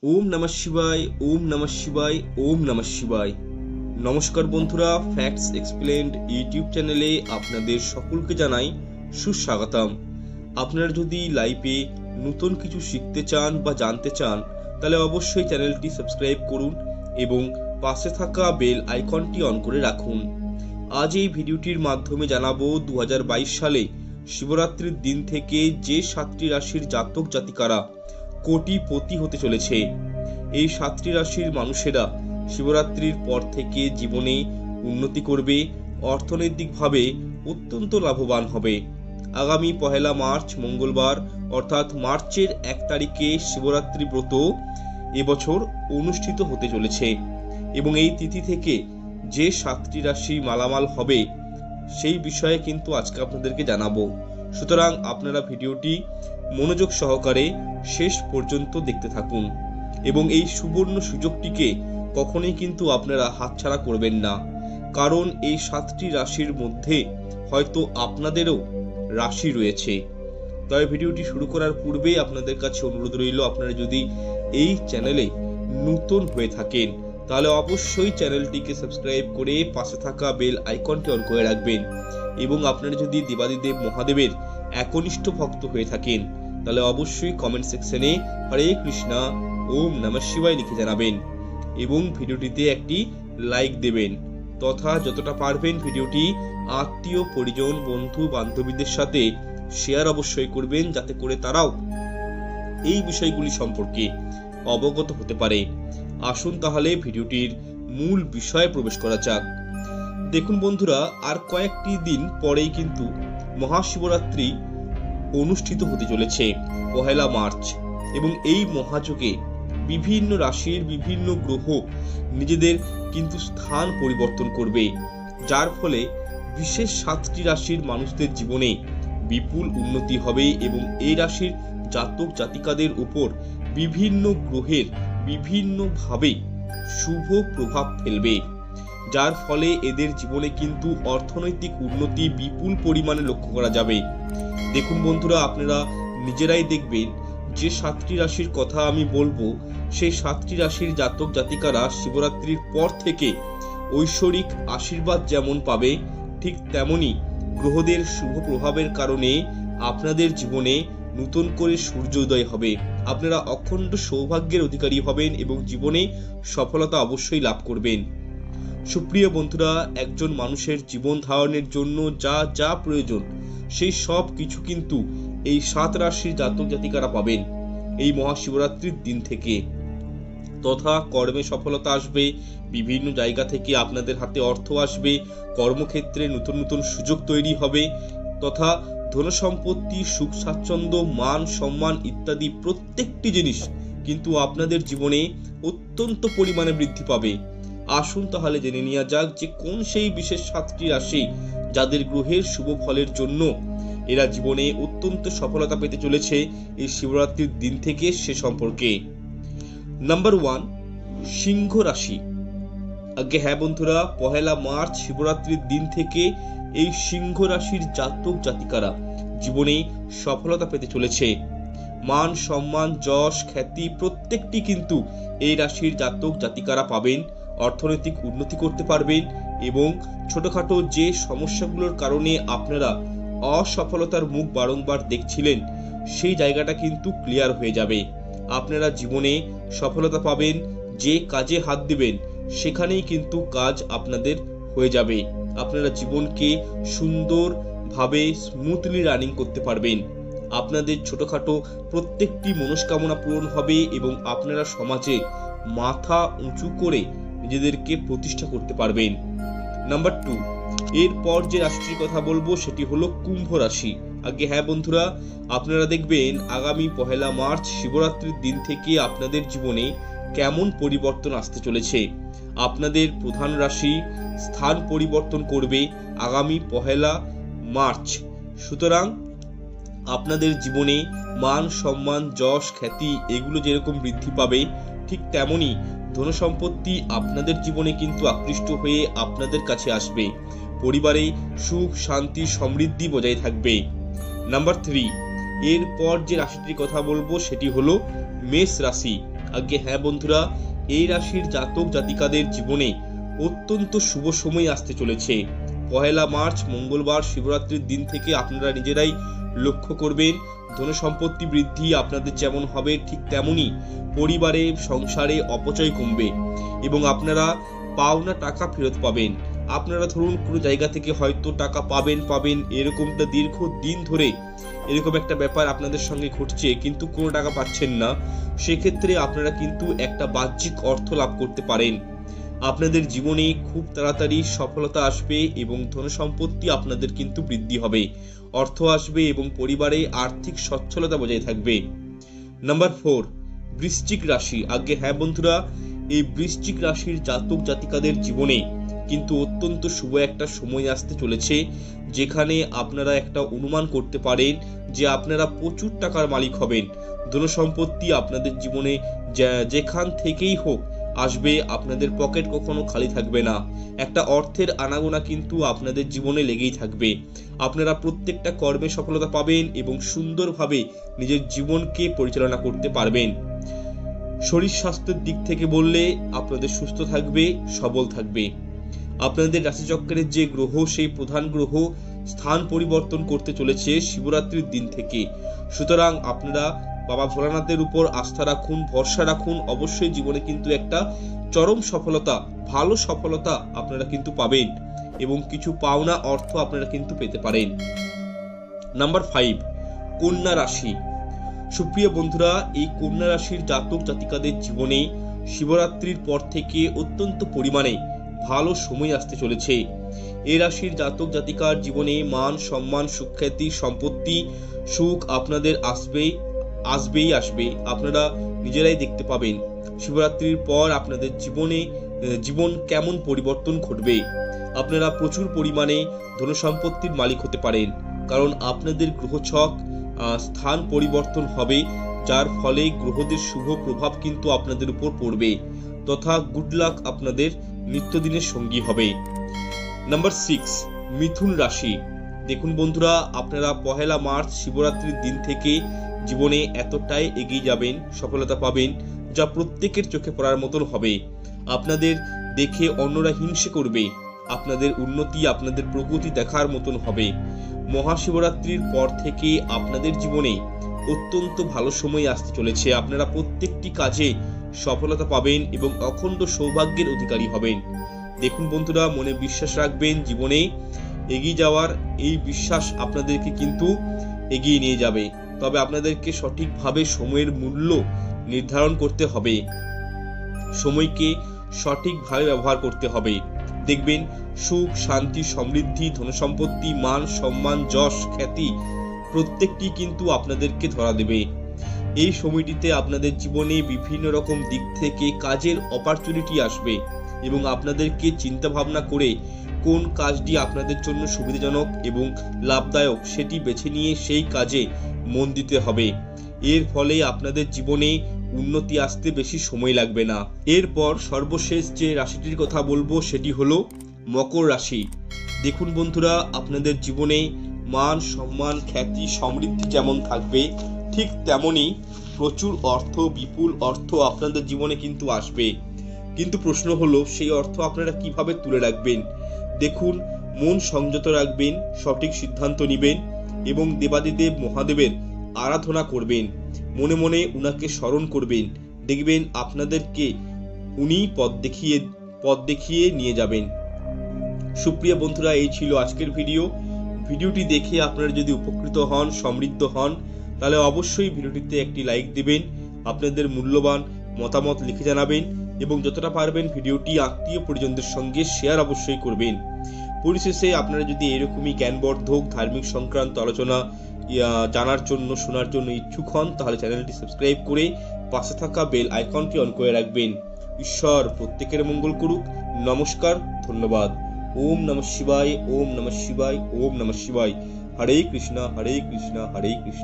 ওম নমঃ শিবায়, ওম নমঃ শিবায়, ওম নমঃ শিবায়। নমস্কার বন্ধুরা, ফ্যাক্টস এক্সপ্লেন্ড ইউটিউব চ্যানেলে আপনাদের সকলকে জানাই সুস্বাগতম। আপনারা যদি লাইফে নতুন কিছু শিখতে চান বা জানতে চান, তাহলে অবশ্যই চ্যানেলটি সাবস্ক্রাইব করুন এবং পাশে থাকা বেল আইকনটি অন করে রাখুন। আজ এই ভিডিওটির মাধ্যমে জানাবো 2022 সালে শিবরাত্রির দিন থেকে যে 7টি রাশির জাতক জাতিকারা কোটিপতি হতে চলেছে। এই 7টি রাশির মানুষেরা শিবরাত্রির পর থেকে জীবনে উন্নতি করবে, অর্থনৈতিকভাবে অত্যন্ত লাভবান হবে। আগামী 1 মার্চ মঙ্গলবার অর্থাৎ মার্চের 1 তারিখে শিবরাত্রি ব্রত এবছর অনুষ্ঠিত হতে চলেছে এবং এই তিথি থেকে যে 7টি রাশি মালামাল হবে সেই বিষয়ে কিন্তু আজকে আপনাদেরকে জানাবো। সুতরাং আপনারা ভিডিওটি মনোযোগ সহকারে শেষ পর্যন্ত দেখতে থাকুন এবং এই সুবর্ণ সুযোগটিকে কখনোই কিন্তু আপনারা হাতছাড়া করবেন না, কারণ এই 7টি রাশির মধ্যে হয়তো আপনাদেরও রাশি রয়েছে। তবে ভিডিওটি শুরু করার পূর্বে আপনাদের কাছে অনুরোধ রইল, আপনারা যদি এই চ্যানেলে নতুন হয়ে থাকেন তাহলে অবশ্যই চ্যানেলটিকে সাবস্ক্রাইব করে পাশে থাকা বেল আইকনটি অন করে রাখবেন এবং আপনারা যদি দেবাদিদেব মহাদেবের একনিষ্ঠ ভক্ত হয়ে থাকেন তাহলে অবশ্যই কমেন্ট সেকশনে হরে কৃষ্ণা ওম নমঃ শিবায় লিখে জানাবেন এবং ভিডিওটিতে একটি লাইক দেবেন তথা যতটা পারবেন ভিডিওটি আত্মীয় পরিজন বন্ধু বান্ধবীদের সাথে শেয়ার অবশ্যই করবেন, যাতে করে তারাও এই বিষয়গুলি সম্পর্কে অবগত হতে পারে। আসুন তাহলে ভিডিওটির মূল বিষয়ে প্রবেশ করা যাক। দেখুন বন্ধুরা, আর কয়েকটি দিন পরেই কিন্তু মহাশিবরাত্রি অনুষ্ঠিত হতে চলেছে 1 মার্চ এবং এই মহাযোগে বিভিন্ন রাশির বিভিন্ন গ্রহ নিজেদের কিন্তু স্থান পরিবর্তন করবে, যার ফলে বিশেষ 7টি রাশির মানুষদের জীবনে বিপুল উন্নতি হবে এবং এই রাশির জাতক জাতিকাদের উপর বিভিন্ন গ্রহের বিভিন্নভাবে শুভ প্রভাব ফেলবে, যার ফলে এদের জীবনে কিন্তু অর্থনৈতিক উন্নতি বিপুল পরিমাণে লক্ষ্য করা যাবে। দেখুন বন্ধুরা, আপনারা নিজেরাই দেখবেন যে 7টি রাশির কথা আমি বলবো, সেই 7টি রাশির জাতক জাতিকারা শিবরাত্রির পর থেকে ঐশ্বরিক আশীর্বাদ যেমন পাবে, ঠিক তেমনি গ্রহদের শুভ প্রভাবের কারণে আপনাদের জীবনে নতুন করে সূর্যোদয় হবে। আপনারা অখণ্ড সৌভাগ্যের অধিকারী হবেন এবং জীবনে সফলতা অবশ্যই লাভ করবেন। সুপ্রিয় বন্ধুরা, একজন মানুষের জীবন ধারণের জন্য যা যা প্রয়োজন সেই সব কিছু কিন্তু এই 7 রাশির জাতক জাতিকারা পাবেন এই মহাশিবরাত্রির দিন থেকে। তথা কর্মে সফলতা আসবে, বিভিন্ন জায়গা থেকে আপনাদের হাতে অর্থ আসবে, কর্মক্ষেত্রে নতুন নতুন সুযোগ তৈরি হবে, তথা ধনসম্পত্তি, সুখ স্বাচ্ছন্দ্য, মান সম্মান ইত্যাদি প্রত্যেকটি জিনিস কিন্তু আপনাদের জীবনে অত্যন্ত পরিমাণে বৃদ্ধি পাবে। আসুন তাহলে জেনে নেওয়া যাক যে কোন সেই বিশেষ 7টি রাশি যাদের গ্রহের শুভ ফলের জন্য এরা জীবনে অত্যন্ত সফলতা পেতে চলেছে এই শিবরাত্রির দিন থেকে সে সম্পর্কে। নাম্বার 1, সিংহ রাশি। আগে হ্যাঁ বন্ধুরা, 1 মার্চ শিবরাত্রির দিন থেকে এই সিংহ রাশির জাতক জাতিকারা জীবনে সফলতা পেতে চলেছে। মান সম্মান যশ খ্যাতি প্রত্যেকটি কিন্তু এই রাশির জাতক জাতিকারা পাবেন, অর্থনৈতিক উন্নতি করতে পারবেন এবং ছোটখাটো যে সমস্যাগুলোর কারণে আপনারা অসফলতার মুখ বারংবার দেখছিলেন সেই জায়গাটা কিন্তু ক্লিয়ার হয়ে যাবে। আপনারা জীবনে সফলতা পাবেন, যে কাজে হাত দিবেন সেখানেই কিন্তু কাজ আপনাদের হয়ে যাবে। আপনারা জীবনকে সুন্দরভাবে স্মুথলি রানিং করতে পারবেন। আপনাদের ছোটখাটো প্রত্যেকটি মনস্কামনা পূরণ হবে এবং আপনারা সমাজে মাথা উঁচু করে নিজেদেরকে প্রতিষ্ঠা করতে পারবেন। নাম্বার 2, এরপর যে রাশিটির কথা বলবো সেটি হলো কুম্ভ রাশি। আগে হ্যাঁ বন্ধুরা, আপনারা দেখবেন আগামী 1 মার্চ শিবরাত্রির দিন থেকে আপনাদের জীবনে কেমন পরিবর্তন আসতে চলেছে। আপনাদের প্রধান রাশি স্থান পরিবর্তন করবে আগামী 1 মার্চ। সুতরাং আপনাদের জীবনে মান সম্মান যশ খ্যাতি এগুলো যেরকম বৃদ্ধি পাবে, ঠিক তেমনি ধনসম্পত্তি আপনাদের জীবনে কিন্তু আকৃষ্ট হয়ে আপনাদের কাছে আসবে। পরিবারে সুখ শান্তি সমৃদ্ধি বজায় থাকবে। নাম্বার 3, এরপর যে রাশিটির কথা বলবো সেটি হলো মেষ রাশি। আগে হ্যাঁ বন্ধুরা, এই রাশির জাতক জাতিকাদের জীবনে অত্যন্ত শুভ সময় আসতে চলেছে। 1 মার্চ মঙ্গলবার শিবরাত্রির দিন থেকে আপনারা নিজেরাই লক্ষ্য করবেন ধন সম্পত্তি বৃদ্ধি আপনাদের যেমন হবে ঠিক তেমনই পরিবারে সংসারে অপচয় কমবে এবং আপনারা পাওনা টাকা ফেরত পাবেন। আপনারা ধরুন কোনো জায়গা থেকে হয়তো টাকা পাবেন এরকমটা দীর্ঘদিন ধরে এরকম একটা ব্যাপার আপনাদের সঙ্গে ঘটছে, কিন্তু কোনো টাকা পাচ্ছেন না। সেক্ষেত্রে আপনারা কিন্তু একটা বাহ্যিক অর্থ লাভ করতে পারেন। আপনাদের জীবনে খুব তাড়াতাড়ি সফলতা আসবে এবং ধন সম্পত্তি আপনাদের কিন্তু বৃদ্ধি হবে, অর্থ আসবে এবং পরিবারে আর্থিক সচ্ছলতা বজায় থাকবে। নাম্বার 4, বৃশ্চিক রাশি। আগে হ্যাঁ বন্ধুরা, এই বৃশ্চিক রাশির জাতক জাতিকাদের জীবনে কিন্তু অত্যন্ত শুভ একটা সময় আসতে চলেছে, যেখানে আপনারা একটা অনুমান করতে পারেন যে আপনারা প্রচুর টাকার মালিক হবেন। ধন সম্পত্তি আপনাদের জীবনে যেখান থেকেই হোক আসবে, আপনাদের পকেট কখনো খালি থাকবে না। একটা অর্থের আনাগোনা কিন্তু আপনাদের জীবনে লেগেই থাকবে। আপনারা প্রত্যেকটা কর্মে সফলতা পাবেন এবং সুন্দরভাবে নিজের জীবনকে পরিচালনা করতে পারবেন। শরীর স্বাস্থ্যের দিক থেকে বললে আপনাদের সুস্থ থাকবে, সবল থাকবে। আপনাদের রাশিচক্রের যে গ্রহ, সেই প্রধান গ্রহ স্থান পরিবর্তন করতে চলেছে শিবরাত্রির দিন থেকে। সুতরাং আপনারা বাবা ভোলানাথের উপর আস্থা রাখুন, ভরসা রাখুন, অবশ্যই জীবনে কিন্তু একটা চরম সফলতা, ভালো সফলতা আপনারা কিন্তু পাবেন এবং কিছু পাওনা অর্থ আপনারা কিন্তু পেতে পারেন। নাম্বার 5, কন্যা রাশি। সুপ্রিয় বন্ধুরা, এই কন্যা রাশির জাতক জাতিকাদের জীবনে শিবরাত্রির পর থেকে অত্যন্ত পরিমাণে ভালো সময় আসতে চলেছে। এই রাশির জাতক জাতিকার জীবনে মান সম্মান সুখ্যাতি সম্পত্তি সুখ আপনাদের আসবেই। আপনারা নিজেরাই দেখতে পাবেন শিবরাত্রির পর আপনাদের জীবন কেমন পরিবর্তন ঘটবে। আপনারা প্রচুর পরিমাণে ধন সম্পত্তির মালিক হতে পারেন, কারণ আপনাদের গ্রহছক স্থান পরিবর্তন হবে, যার ফলে গ্রহদের শুভ প্রভাব কিন্তু আপনাদের উপর পড়বে তথা গুড লাক আপনাদের নিত্যদিনের সঙ্গী হবে। নাম্বার 6, মিথুন রাশি। দেখুন বন্ধুরা, আপনারা 1 মার্চ শিবরাত্রির দিন থেকে জীবনে এতটাই এগিয়ে যাবেন, সফলতা পাবেন যা প্রত্যেকের চোখে পড়ার মতন হবে। আপনাদের দেখে অন্যরা হিংসে করবে, আপনাদের উন্নতি আপনাদের প্রগতি দেখার মতন হবে। মহাশিবরাত্রির পর থেকে আপনাদের জীবনে অত্যন্ত ভালো সময় আসতে চলেছে। আপনারা প্রত্যেকটি কাজে সফলতা পাবেন এবং অখণ্ড সৌভাগ্যের অধিকারী হবেন। দেখুন বন্ধুরা, মনে বিশ্বাস রাখবেন, জীবনে এগিয়ে যাওয়ার এই বিশ্বাস আপনাদেরকে কিন্তু এগিয়ে নিয়ে যাবে। তবে আপনাদেরকে সঠিকভাবে সময়ের মূল্য নির্ধারণ করতে হবে, সময়কে সঠিকভাবে ব্যবহার করতে হবে। দেখবেন সুখ শান্তি সমৃদ্ধি ধনসম্পত্তি মান সম্মান যশ খ্যাতি প্রত্যেকটি কিন্তু আপনাদেরকে ধরা দেবে। এই সময়টিতে আপনাদের জীবনে বিভিন্ন রকম দিক থেকে কাজের অপরচুনিটি আসবে এবং আপনাদেরকে চিন্তা ভাবনা করে কোন কাজটি আপনাদের জন্য সুবিধাজনক এবং লাভদায়ক সেটি বেছে নিয়ে সেই কাজে মন দিতে হবে। এর ফলে আপনাদের জীবনে উন্নতি আসতে বেশি সময় লাগবে না। এরপর সর্বশেষ যে রাশিটির কথা বলবো সেটি হলো মকর রাশি। দেখুন বন্ধুরা, আপনাদের জীবনে মান সম্মান খ্যাতি সমৃদ্ধি যেমন থাকবে, ঠিক তেমনি প্রচুর অর্থ বিপুল অর্থ আপনাদের জীবনে কিন্তু আসবে। কিন্তু প্রশ্ন হলো সেই অর্থ আপনারা কিভাবে তুলে রাখবেন। দেখুন, মন সংযত রাখবেন, সঠিক সিদ্ধান্ত নেবেন এবং দেবাদিদেব মহাদেবের আরাধনা করবেন, মনে মনে উনাকে স্মরণ করবেন। দেখবেন আপনাদেরকে উনি পথ দেখিয়ে নিয়ে যাবেন। সুপ্রিয় বন্ধুরা, এই ছিল আজকের ভিডিওটি দেখে আপনারা যদি উপকৃত হন সমৃদ্ধ হন তাহলে অবশ্যই ভিডিওটিতে একটি লাইক দিবেন, আপনাদের মূল্যবান মতামত লিখে জানাবেন এবং যতটা পারবেন ভিডিওটি আত্মীয় পরিজনদের সঙ্গে শেয়ার অবশ্যই করবেন। পরিশেষে আপনারা যদি এরকমই জ্ঞানবর্ধক ধার্মিক সংক্রান্ত আলোচনা জানার জন্য শোনার জন্য ইচ্ছুক হন তাহলে চ্যানেলটি সাবস্ক্রাইব করে পাশে থাকা বেল আইকনটি অন করে রাখবেন। ঈশ্বর প্রত্যেকের মঙ্গল করুক। নমস্কার, ধন্যবাদ। ওম নমঃ শিবায়, ওম নমঃ শিবায়, ওম নমঃ শিবায়। হরে কৃষ্ণ হরে কৃষ্ণ হরে কৃষ্ণ।